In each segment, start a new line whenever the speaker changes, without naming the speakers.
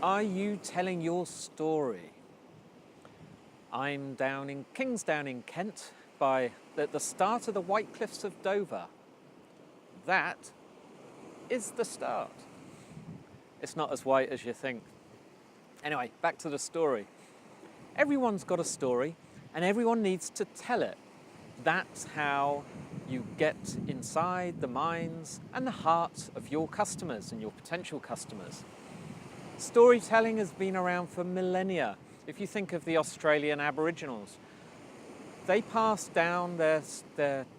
Are you telling your story? I'm down in Kingsdown in Kent at the start of the White Cliffs of Dover. That is the start. It's not as white as you think. Anyway, back to the story. Everyone's got a story and everyone needs to tell it. That's how you get inside the minds and the hearts of your customers and your potential customers. Storytelling has been around for millennia. If you think of the Australian Aboriginals, they passed down their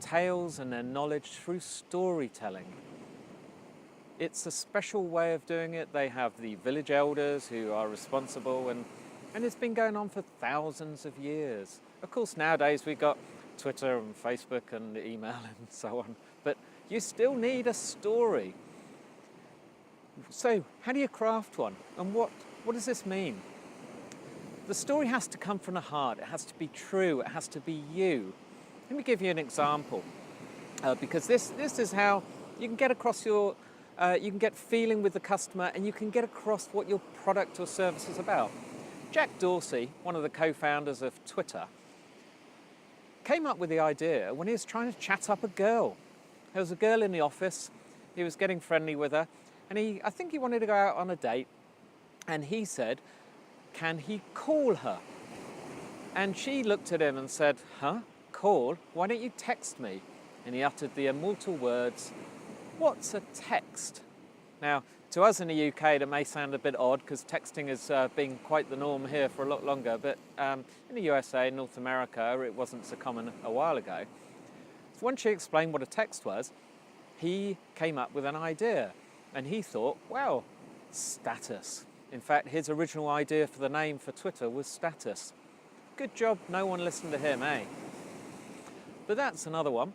tales and their knowledge through storytelling. It's a special way of doing it. They have the village elders who are responsible, and it's been going on for thousands of years. Of course, nowadays we've got Twitter and Facebook and email and so on, but you still need a story. So how do you craft one? And what does this mean? The story has to come from the heart. It has to be true. It has to be you. Let me give you an example, because this is how you can get across you can get feeling with the customer, and you can get across what your product or service is about. Jack Dorsey, one of the co-founders of Twitter, came up with the idea when he was trying to chat up a girl. There was a girl in the office. He was getting friendly with her, and I think he wanted to go out on a date, and he said, can he call her? And she looked at him and said, huh? Call? Why don't you text me? And he uttered the immortal words, what's a text? Now, to us in the UK, that may sound a bit odd because texting has been quite the norm here for a lot longer, but in the USA, North America, it wasn't so common a while ago. So once she explained what a text was, he came up with an idea, and he thought, well, status. In fact, his original idea for the name for Twitter was status. Good job, no one listened to him, eh? But that's another one.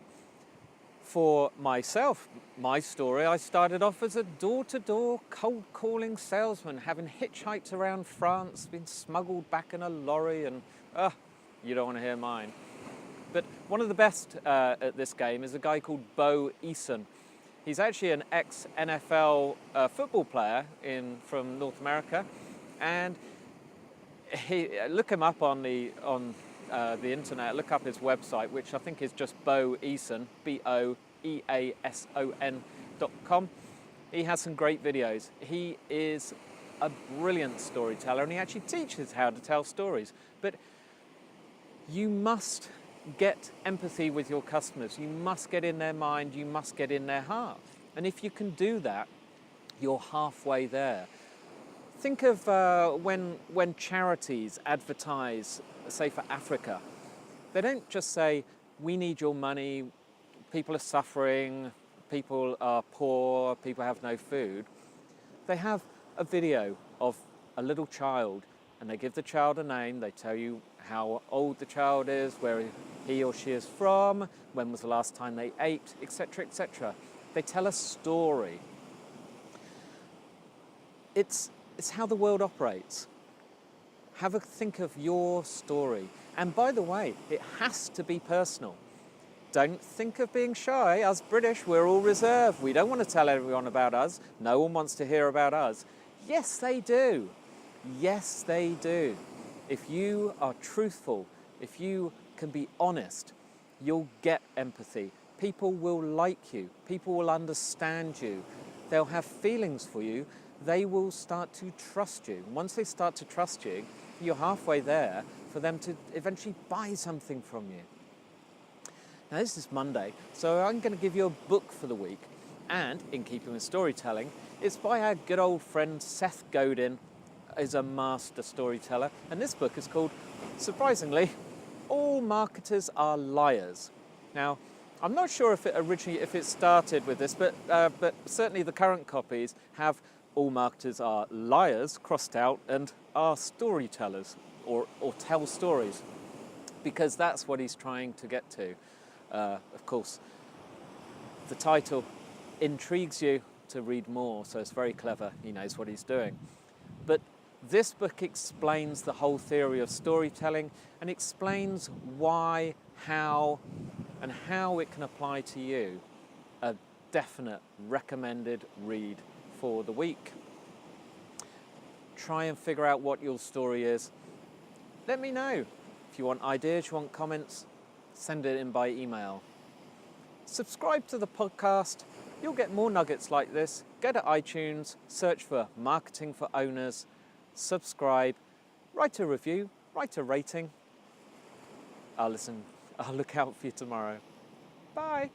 For myself, my story, I started off as a door-to-door cold calling salesman, having hitchhiked around France, been smuggled back in a lorry, and you don't want to hear mine. But one of the best at this game is a guy called Bo Eason. He's actually an ex-NFL football player from North America, and look him up on the internet. Look up his website, which I think is just Bo Eason, BOEASON.com. He has some great videos. He is a brilliant storyteller, and he actually teaches how to tell stories. But you must get empathy with your customers. You must get in their mind. You must get in their heart. And if you can do that, you're halfway there. Think of when charities advertise, say for Africa, they don't just say, we need your money, people are suffering, people are poor, people have no food. They have a video of a little child, and they give the child a name, they tell you how old the child is, where he or she is from, when was the last time they ate, etc., etc. They tell a story. It's how the world operates. Have a think of your story. And by the way, it has to be personal. Don't think of being shy. Us British, we're all reserved. We don't want to tell everyone about us. No one wants to hear about us. Yes, they do. Yes, they do. If you are truthful, if you can be honest, you'll get empathy. People will like you. People will understand you. They'll have feelings for you. They will start to trust you. Once they start to trust you, you're halfway there for them to eventually buy something from you. Now, this is Monday, so I'm going to give you a book for the week. And, in keeping with storytelling, it's by our good old friend Seth Godin, is a master storyteller. And this book is called, surprisingly, All Marketers Are Liars. Now, I'm not sure if it started with this, but certainly the current copies have all marketers are liars crossed out and are storytellers or tell stories, because that's what he's trying to get to. Of course, the title intrigues you to read more, so it's very clever. He knows what he's doing. But this book explains the whole theory of storytelling and explains why, how it can apply to you. A definite recommended read for the week. try and figure out what your story is. Let me know. If you want ideas, you want comments, send it in by email. Subscribe to the podcast. You'll get more nuggets like this. Go to iTunes, search for Marketing for Owners, subscribe, write a review, write a rating. I'll look out for you tomorrow. Bye.